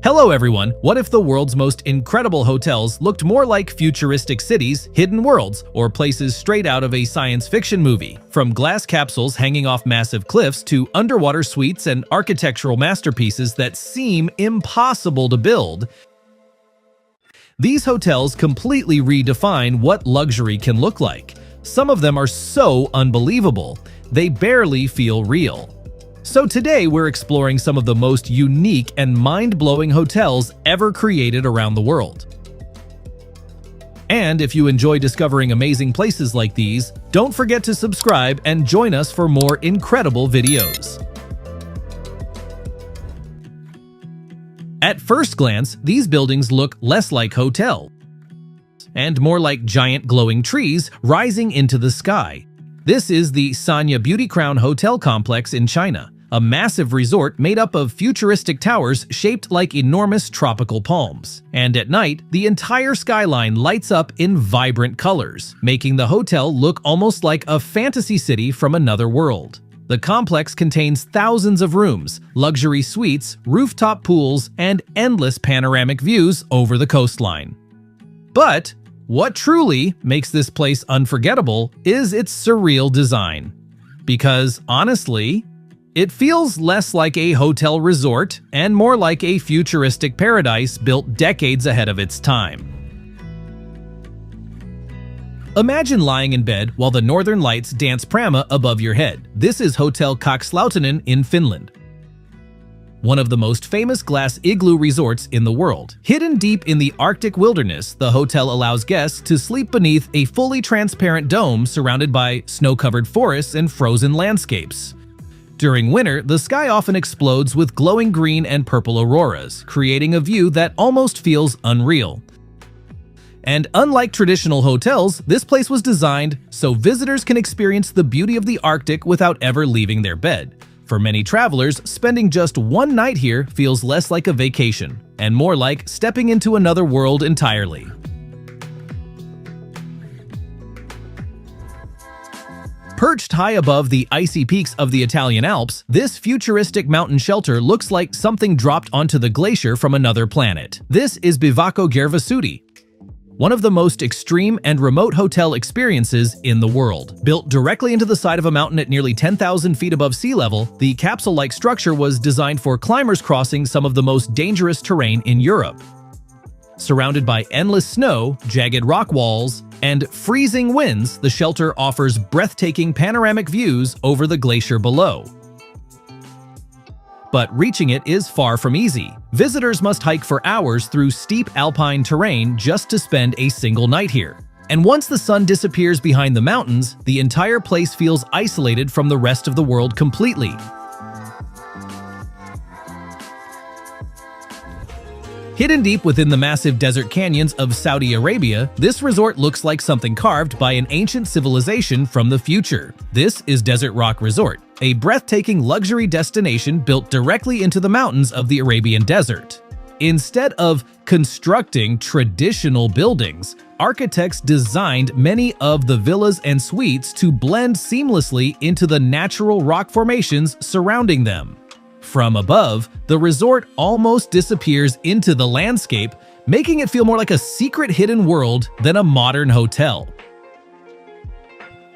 Hello everyone, what if the world's most incredible hotels looked more like futuristic cities, hidden worlds, or places straight out of a science fiction movie? From glass capsules hanging off massive cliffs to underwater suites and architectural masterpieces that seem impossible to build, these hotels completely redefine what luxury can look like. Some of them are so unbelievable, they barely feel real. So today we're exploring some of the most unique and mind-blowing hotels ever created around the world. And if you enjoy discovering amazing places like these, don't forget to subscribe and join us for more incredible videos. At first glance, these buildings look less like hotels and more like giant glowing trees rising into the sky. This is the Sanya Beauty Crown Hotel Complex in China, a massive resort made up of futuristic towers shaped like enormous tropical palms. And at night, the entire skyline lights up in vibrant colors, making the hotel look almost like a fantasy city from another world. The complex contains thousands of rooms, luxury suites, rooftop pools, and endless panoramic views over the coastline. But what truly makes this place unforgettable is its surreal design. Because honestly, it feels less like a hotel resort and more like a futuristic paradise built decades ahead of its time. Imagine lying in bed while the northern lights dance prama above your head. This is Hotel Kakslautinen in Finland, one of the most famous glass igloo resorts in the world. Hidden deep in the Arctic wilderness, the hotel allows guests to sleep beneath a fully transparent dome surrounded by snow-covered forests and frozen landscapes. During winter, the sky often explodes with glowing green and purple auroras, creating a view that almost feels unreal. And unlike traditional hotels, this place was designed so visitors can experience the beauty of the Arctic without ever leaving their bed. For many travelers, spending just one night here feels less like a vacation and more like stepping into another world entirely. Perched high above the icy peaks of the Italian Alps, this futuristic mountain shelter looks like something dropped onto the glacier from another planet. This is Bivacco Gervasuti, one of the most extreme and remote hotel experiences in the world. Built directly into the side of a mountain at nearly 10,000 feet above sea level, the capsule-like structure was designed for climbers crossing some of the most dangerous terrain in Europe. Surrounded by endless snow, jagged rock walls, and freezing winds, the shelter offers breathtaking panoramic views over the glacier below. But reaching it is far from easy. Visitors must hike for hours through steep alpine terrain just to spend a single night here. And once the sun disappears behind the mountains, the entire place feels isolated from the rest of the world completely. Hidden deep within the massive desert canyons of Saudi Arabia, this resort looks like something carved by an ancient civilization from the future. This is Desert Rock Resort, a breathtaking luxury destination built directly into the mountains of the Arabian Desert. Instead of constructing traditional buildings, architects designed many of the villas and suites to blend seamlessly into the natural rock formations surrounding them. From above, the resort almost disappears into the landscape, making it feel more like a secret hidden world than a modern hotel.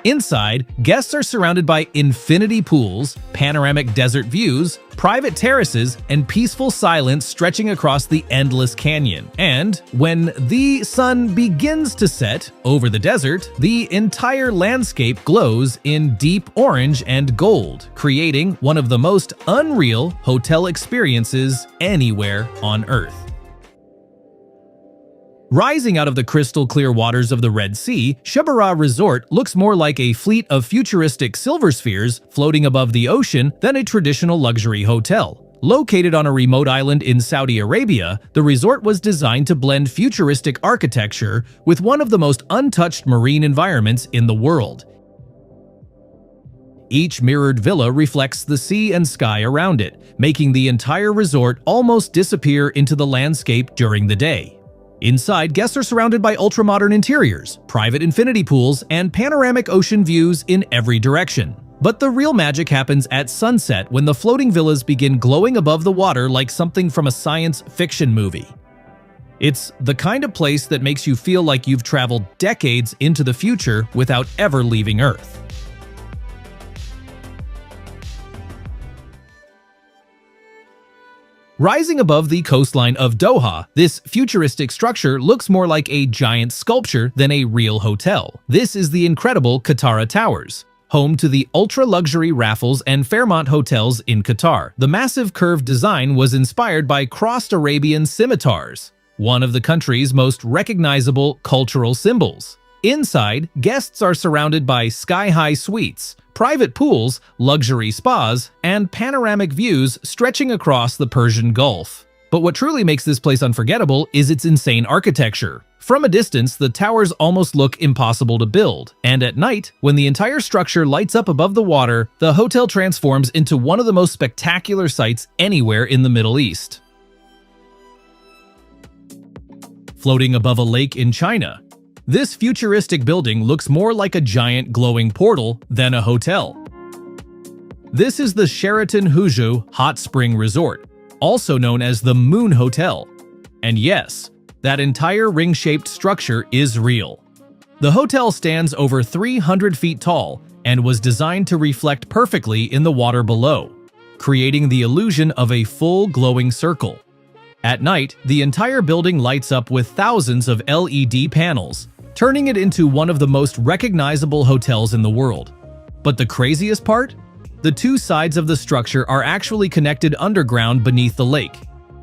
Inside, guests are surrounded by infinity pools, panoramic desert views, private terraces, and peaceful silence stretching across the endless canyon. And when the sun begins to set over the desert, the entire landscape glows in deep orange and gold, creating one of the most unreal hotel experiences anywhere on Earth. Rising out of the crystal-clear waters of the Red Sea, Shebara Resort looks more like a fleet of futuristic silver spheres floating above the ocean than a traditional luxury hotel. Located on a remote island in Saudi Arabia, the resort was designed to blend futuristic architecture with one of the most untouched marine environments in the world. Each mirrored villa reflects the sea and sky around it, making the entire resort almost disappear into the landscape during the day. Inside, guests are surrounded by ultra-modern interiors, private infinity pools, and panoramic ocean views in every direction. But the real magic happens at sunset when the floating villas begin glowing above the water like something from a science fiction movie. It's the kind of place that makes you feel like you've traveled decades into the future without ever leaving Earth. Rising above the coastline of Doha, this futuristic structure looks more like a giant sculpture than a real hotel. This is the incredible Qatar Towers, home to the ultra-luxury Raffles and Fairmont hotels in Qatar. The massive curved design was inspired by crossed Arabian scimitars, one of the country's most recognizable cultural symbols. Inside, guests are surrounded by sky-high suites, private pools, luxury spas, and panoramic views stretching across the Persian Gulf. But what truly makes this place unforgettable is its insane architecture. From a distance, the towers almost look impossible to build, and at night, when the entire structure lights up above the water, the hotel transforms into one of the most spectacular sights anywhere in the Middle East. Floating above a lake in China, this futuristic building looks more like a giant glowing portal than a hotel. This is the Sheraton Huzhou Hot Spring Resort, also known as the Moon Hotel. And yes, that entire ring-shaped structure is real. The hotel stands over 300 feet tall and was designed to reflect perfectly in the water below, creating the illusion of a full glowing circle. At night, the entire building lights up with thousands of LED panels, turning it into one of the most recognizable hotels in the world. But the craziest part? The two sides of the structure are actually connected underground beneath the lake.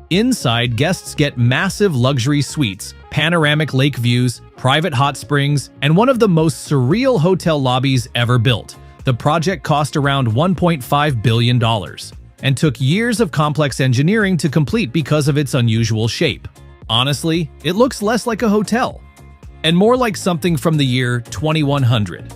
Inside, guests get massive luxury suites, panoramic lake views, private hot springs, and one of the most surreal hotel lobbies ever built. The project cost around $1.5 billion and took years of complex engineering to complete because of its unusual shape. Honestly, it looks less like a hotel and more like something from the year 2100.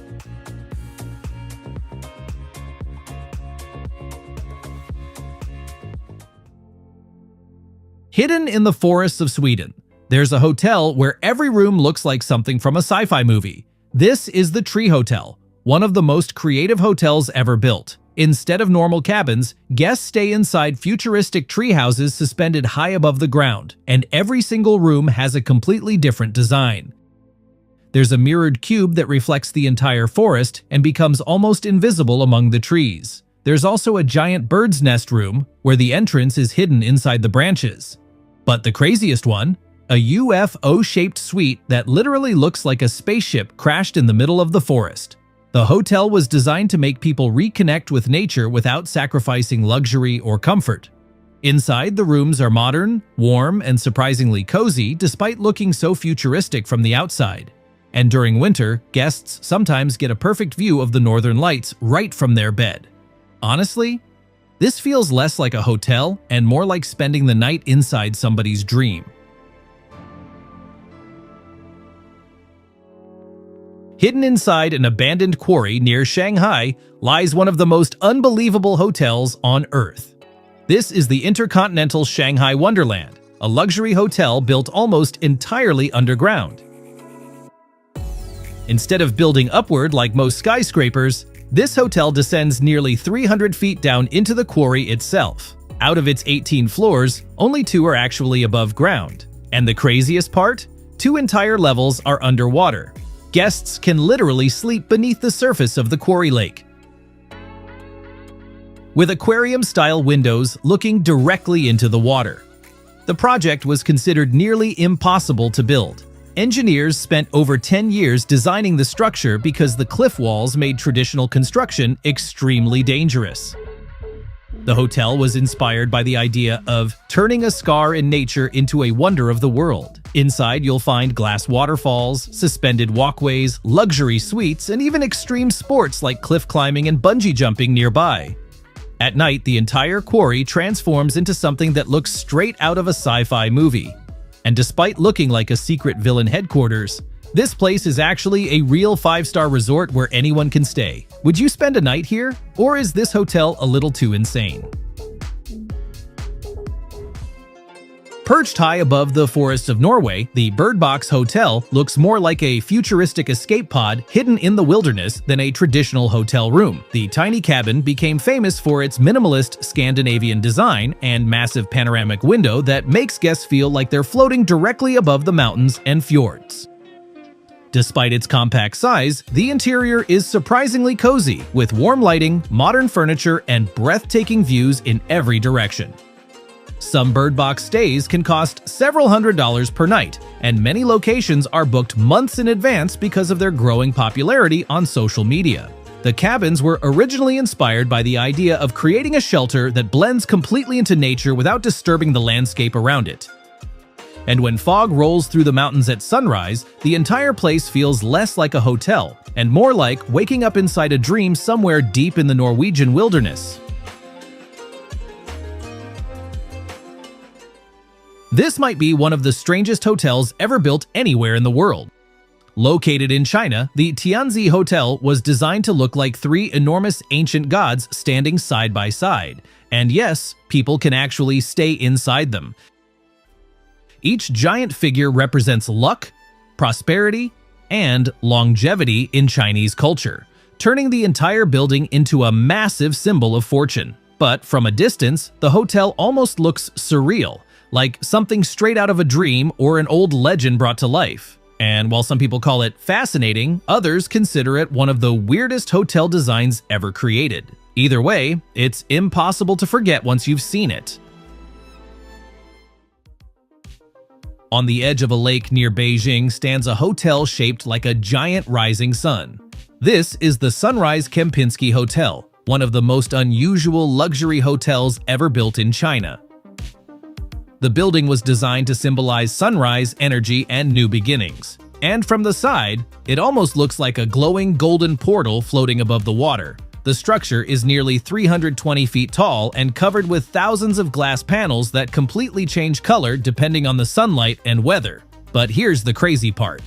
Hidden in the forests of Sweden, there's a hotel where every room looks like something from a sci-fi movie. This is the Tree Hotel, one of the most creative hotels ever built. Instead of normal cabins, guests stay inside futuristic tree houses suspended high above the ground, and every single room has a completely different design. There's a mirrored cube that reflects the entire forest and becomes almost invisible among the trees. There's also a giant bird's nest room where the entrance is hidden inside the branches. But the craziest one? A UFO-shaped suite that literally looks like a spaceship crashed in the middle of the forest. The hotel was designed to make people reconnect with nature without sacrificing luxury or comfort. Inside, the rooms are modern, warm, and surprisingly cozy despite looking so futuristic from the outside. And during winter, guests sometimes get a perfect view of the northern lights right from their bed. Honestly, this feels less like a hotel and more like spending the night inside somebody's dream. Hidden inside an abandoned quarry near Shanghai lies one of the most unbelievable hotels on Earth. This is the Intercontinental Shanghai Wonderland, a luxury hotel built almost entirely underground. Instead of building upward like most skyscrapers, this hotel descends nearly 300 feet down into the quarry itself. Out of its 18 floors, only 2 are actually above ground. And the craziest part? 2 entire levels are underwater. Guests can literally sleep beneath the surface of the quarry lake, with aquarium-style windows looking directly into the water. The project was considered nearly impossible to build. Engineers spent over 10 years designing the structure because the cliff walls made traditional construction extremely dangerous. The hotel was inspired by the idea of turning a scar in nature into a wonder of the world. Inside, you'll find glass waterfalls, suspended walkways, luxury suites, and even extreme sports like cliff climbing and bungee jumping nearby. At night, the entire quarry transforms into something that looks straight out of a sci-fi movie. And despite looking like a secret villain headquarters, this place is actually a real 5-star resort where anyone can stay. Would you spend a night here? Or is this hotel a little too insane? Perched high above the forests of Norway, the Bird Box Hotel looks more like a futuristic escape pod hidden in the wilderness than a traditional hotel room. The tiny cabin became famous for its minimalist Scandinavian design and massive panoramic window that makes guests feel like they're floating directly above the mountains and fjords. Despite its compact size, the interior is surprisingly cozy, with warm lighting, modern furniture, and breathtaking views in every direction. Some Bird Box stays can cost several $100s per night, and many locations are booked months in advance because of their growing popularity on social media. The cabins were originally inspired by the idea of creating a shelter that blends completely into nature without disturbing the landscape around it. And when fog rolls through the mountains at sunrise, the entire place feels less like a hotel and more like waking up inside a dream somewhere deep in the Norwegian wilderness. This might be one of the strangest hotels ever built anywhere in the world. Located in China, the Tianzi Hotel was designed to look like three enormous ancient gods standing side by side. And yes, people can actually stay inside them. Each giant figure represents luck, prosperity, and longevity in Chinese culture, turning the entire building into a massive symbol of fortune. But from a distance, the hotel almost looks surreal, like something straight out of a dream or an old legend brought to life. And while some people call it fascinating, others consider it one of the weirdest hotel designs ever created. Either way, it's impossible to forget once you've seen it. On the edge of a lake near Beijing stands a hotel shaped like a giant rising sun. This is the Sunrise Kempinski Hotel, one of the most unusual luxury hotels ever built in China. The building was designed to symbolize sunrise, energy, and new beginnings. And from the side, it almost looks like a glowing golden portal floating above the water. The structure is nearly 320 feet tall and covered with thousands of glass panels that completely change color depending on the sunlight and weather. But here's the crazy part.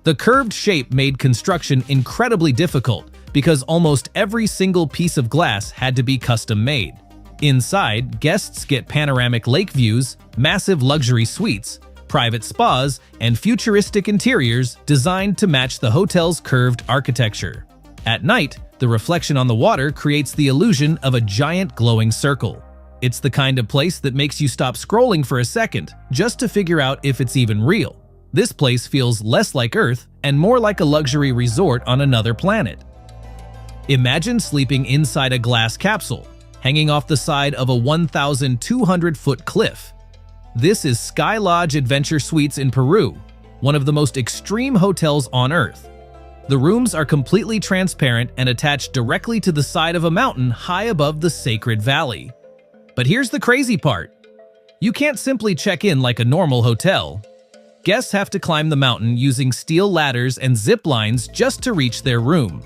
The curved shape made construction incredibly difficult because almost every single piece of glass had to be custom made. Inside, guests get panoramic lake views, massive luxury suites, private spas, and futuristic interiors designed to match the hotel's curved architecture. At night, the reflection on the water creates the illusion of a giant glowing circle. It's the kind of place that makes you stop scrolling for a second just to figure out if it's even real. This place feels less like Earth and more like a luxury resort on another planet. Imagine sleeping inside a glass capsule, hanging off the side of a 1,200-foot cliff. This is Sky Lodge Adventure Suites in Peru, one of the most extreme hotels on Earth. The rooms are completely transparent and attached directly to the side of a mountain high above the sacred valley. But here's the crazy part. You can't simply check in like a normal hotel. Guests have to climb the mountain using steel ladders and zip lines just to reach their room.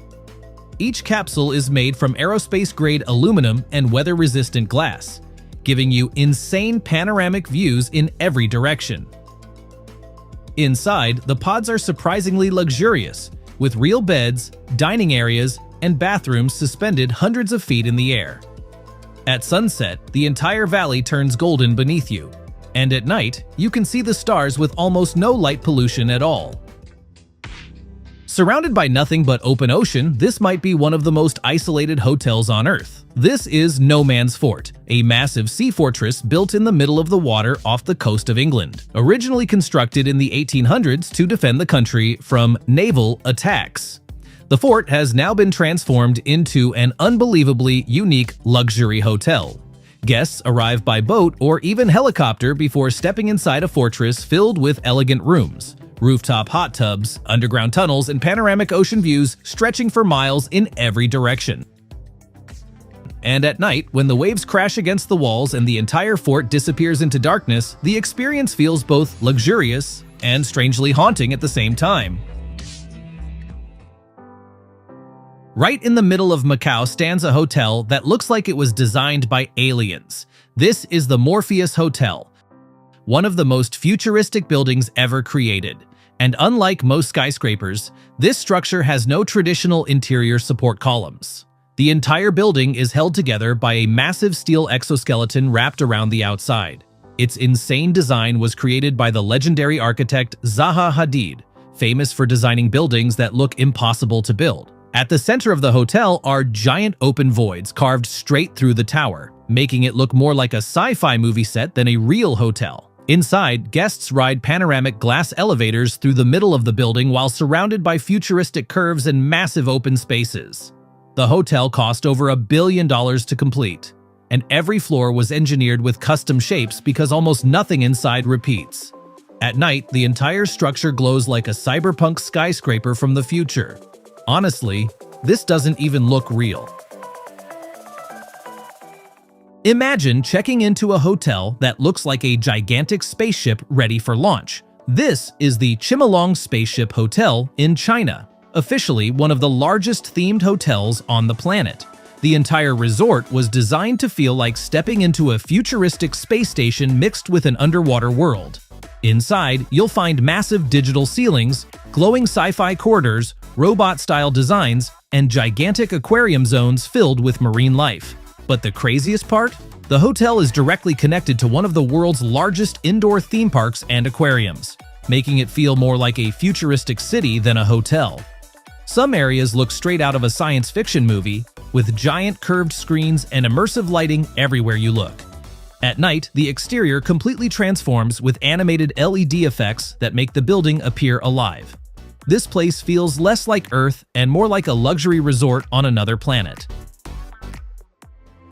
Each capsule is made from aerospace-grade aluminum and weather-resistant glass, giving you insane panoramic views in every direction. Inside, the pods are surprisingly luxurious, with real beds, dining areas, and bathrooms suspended hundreds of feet in the air. At sunset, the entire valley turns golden beneath you, and at night, you can see the stars with almost no light pollution at all. Surrounded by nothing but open ocean, this might be one of the most isolated hotels on Earth. This is No Man's Fort, a massive sea fortress built in the middle of the water off the coast of England, originally constructed in the 1800s to defend the country from naval attacks. The fort has now been transformed into an unbelievably unique luxury hotel. Guests arrive by boat or even helicopter before stepping inside a fortress filled with elegant rooms, rooftop hot tubs, underground tunnels, and panoramic ocean views stretching for miles in every direction. And at night, when the waves crash against the walls and the entire fort disappears into darkness, the experience feels both luxurious and strangely haunting at the same time. Right in the middle of Macau stands a hotel that looks like it was designed by aliens. This is the Morpheus Hotel, one of the most futuristic buildings ever created. And unlike most skyscrapers, this structure has no traditional interior support columns. The entire building is held together by a massive steel exoskeleton wrapped around the outside. Its insane design was created by the legendary architect Zaha Hadid, famous for designing buildings that look impossible to build. At the center of the hotel are giant open voids carved straight through the tower, making it look more like a sci-fi movie set than a real hotel. Inside, guests ride panoramic glass elevators through the middle of the building while surrounded by futuristic curves and massive open spaces. The hotel cost over $1 billion to complete, and every floor was engineered with custom shapes because almost nothing inside repeats. At night, the entire structure glows like a cyberpunk skyscraper from the future. Honestly, this doesn't even look real. Imagine checking into a hotel that looks like a gigantic spaceship ready for launch. This is the Chimelong Spaceship Hotel in China, officially one of the largest themed hotels on the planet. The entire resort was designed to feel like stepping into a futuristic space station mixed with an underwater world. Inside, you'll find massive digital ceilings, glowing sci-fi corridors, robot-style designs, and gigantic aquarium zones filled with marine life. But the craziest part? The hotel is directly connected to one of the world's largest indoor theme parks and aquariums, making it feel more like a futuristic city than a hotel. Some areas look straight out of a science fiction movie, with giant curved screens and immersive lighting everywhere you look. At night, the exterior completely transforms with animated LED effects that make the building appear alive. This place feels less like Earth and more like a luxury resort on another planet.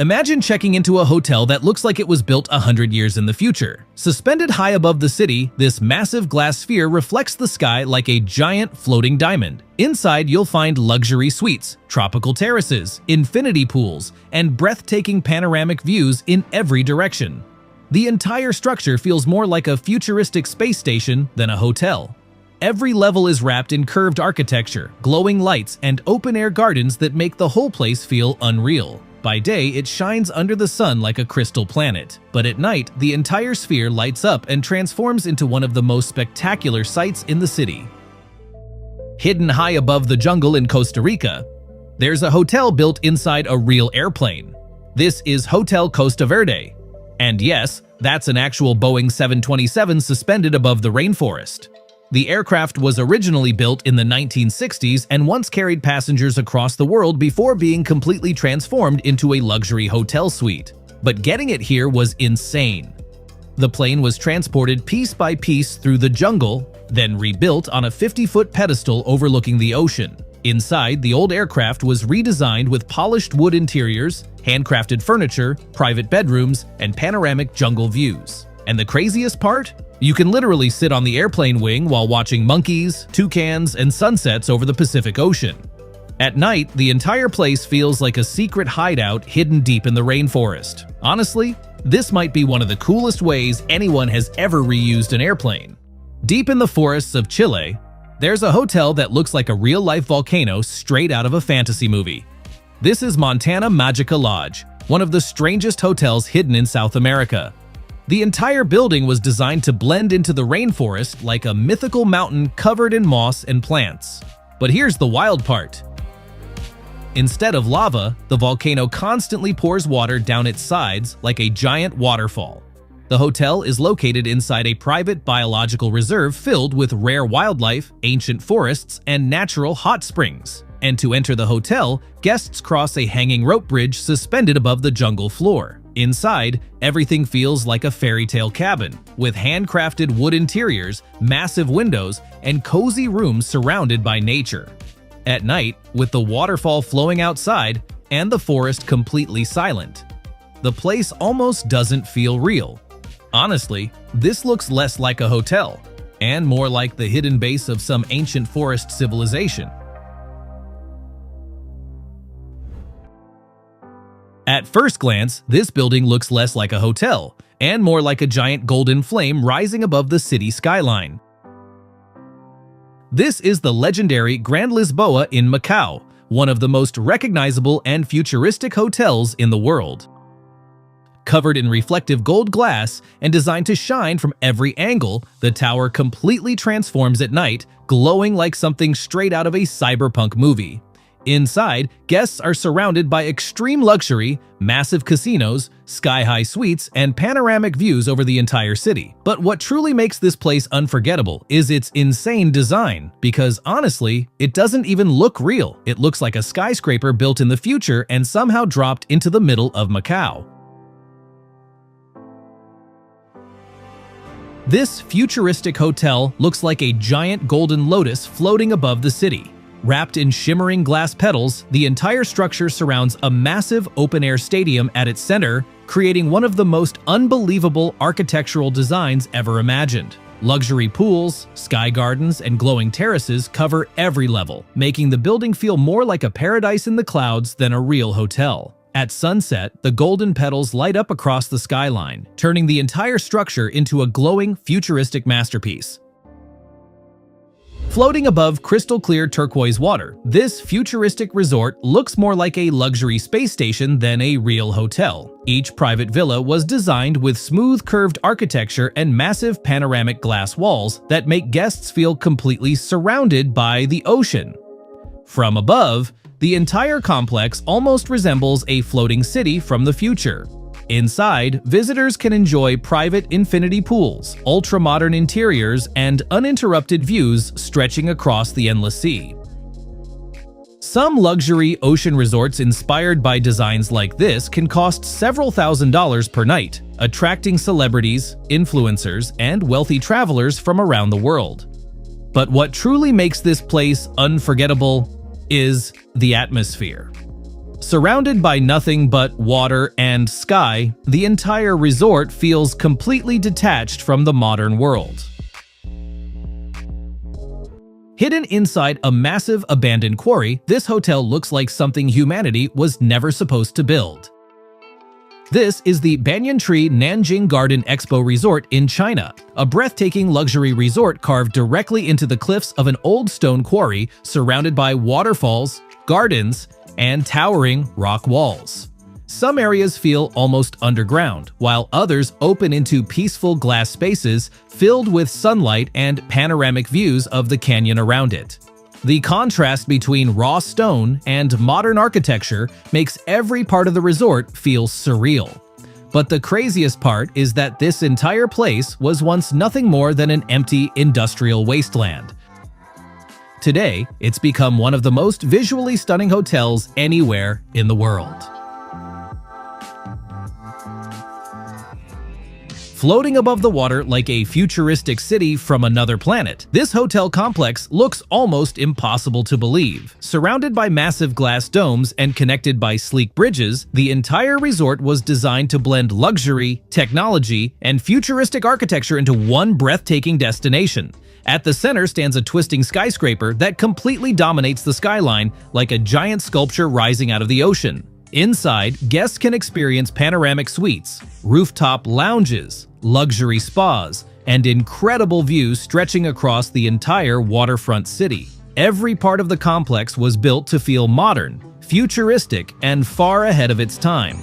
Imagine checking into a hotel that looks like it was built 100 years in the future. Suspended high above the city, this massive glass sphere reflects the sky like a giant floating diamond. Inside, you'll find luxury suites, tropical terraces, infinity pools, and breathtaking panoramic views in every direction. The entire structure feels more like a futuristic space station than a hotel. Every level is wrapped in curved architecture, glowing lights, and open-air gardens that make the whole place feel unreal. By day, it shines under the sun like a crystal planet, but at night, the entire sphere lights up and transforms into one of the most spectacular sights in the city. Hidden high above the jungle in Costa Rica, there's a hotel built inside a real airplane. This is Hotel Costa Verde. And yes, that's an actual Boeing 727 suspended above the rainforest. The aircraft was originally built in the 1960s and once carried passengers across the world before being completely transformed into a luxury hotel suite. But getting it here was insane. The plane was transported piece by piece through the jungle, then rebuilt on a 50-foot pedestal overlooking the ocean. Inside, the old aircraft was redesigned with polished wood interiors, handcrafted furniture, private bedrooms, and panoramic jungle views. And the craziest part? You can literally sit on the airplane wing while watching monkeys, toucans, and sunsets over the Pacific Ocean. At night, the entire place feels like a secret hideout hidden deep in the rainforest. Honestly, this might be one of the coolest ways anyone has ever reused an airplane. Deep in the forests of Chile, there's a hotel that looks like a real-life volcano straight out of a fantasy movie. This is Montana Magica Lodge, one of the strangest hotels hidden in South America. The entire building was designed to blend into the rainforest like a mythical mountain covered in moss and plants. But here's the wild part. Instead of lava, the volcano constantly pours water down its sides like a giant waterfall. The hotel is located inside a private biological reserve filled with rare wildlife, ancient forests, and natural hot springs. And to enter the hotel, guests cross a hanging rope bridge suspended above the jungle floor. Inside, everything feels like a fairy tale cabin, with handcrafted wood interiors, massive windows, and cozy rooms surrounded by nature. At night, with the waterfall flowing outside and the forest completely silent, the place almost doesn't feel real. Honestly, this looks less like a hotel, and more like the hidden base of some ancient forest civilization. At first glance, this building looks less like a hotel, and more like a giant golden flame rising above the city skyline. This is the legendary Grand Lisboa in Macau, one of the most recognizable and futuristic hotels in the world. Covered in reflective gold glass and designed to shine from every angle, the tower completely transforms at night, glowing like something straight out of a cyberpunk movie. Inside, guests are surrounded by extreme luxury, massive casinos, sky-high suites, and panoramic views over the entire city. But what truly makes this place unforgettable is its insane design, because honestly, it doesn't even look real. It looks like a skyscraper built in the future and somehow dropped into the middle of Macau. This futuristic hotel looks like a giant golden lotus floating above the city. Wrapped in shimmering glass petals, the entire structure surrounds a massive open-air stadium at its center, creating one of the most unbelievable architectural designs ever imagined. Luxury pools, sky gardens, and glowing terraces cover every level, making the building feel more like a paradise in the clouds than a real hotel. At sunset, the golden petals light up across the skyline, turning the entire structure into a glowing, futuristic masterpiece. Floating above crystal-clear turquoise water, this futuristic resort looks more like a luxury space station than a real hotel. Each private villa was designed with smooth curved architecture and massive panoramic glass walls that make guests feel completely surrounded by the ocean. From above, the entire complex almost resembles a floating city from the future. Inside, visitors can enjoy private infinity pools, ultra-modern interiors, and uninterrupted views stretching across the endless sea. Some luxury ocean resorts inspired by designs like this can cost several $1,000s per night, attracting celebrities, influencers, and wealthy travelers from around the world. But what truly makes this place unforgettable is the atmosphere. Surrounded by nothing but water and sky, the entire resort feels completely detached from the modern world. Hidden inside a massive abandoned quarry, this hotel looks like something humanity was never supposed to build. This is the Banyan Tree Nanjing Garden Expo Resort in China, a breathtaking luxury resort carved directly into the cliffs of an old stone quarry surrounded by waterfalls, gardens, and towering rock walls. Some areas feel almost underground, while others open into peaceful glass spaces filled with sunlight and panoramic views of the canyon around it. The contrast between raw stone and modern architecture makes every part of the resort feel surreal. But the craziest part is that this entire place was once nothing more than an empty industrial wasteland. Today, it's become one of the most visually stunning hotels anywhere in the world. Floating above the water like a futuristic city from another planet, this hotel complex looks almost impossible to believe. Surrounded by massive glass domes and connected by sleek bridges, the entire resort was designed to blend luxury, technology, and futuristic architecture into one breathtaking destination. At the center stands a twisting skyscraper that completely dominates the skyline like a giant sculpture rising out of the ocean. Inside, guests can experience panoramic suites, rooftop lounges, luxury spas, and incredible views stretching across the entire waterfront city. Every part of the complex was built to feel modern, futuristic, and far ahead of its time.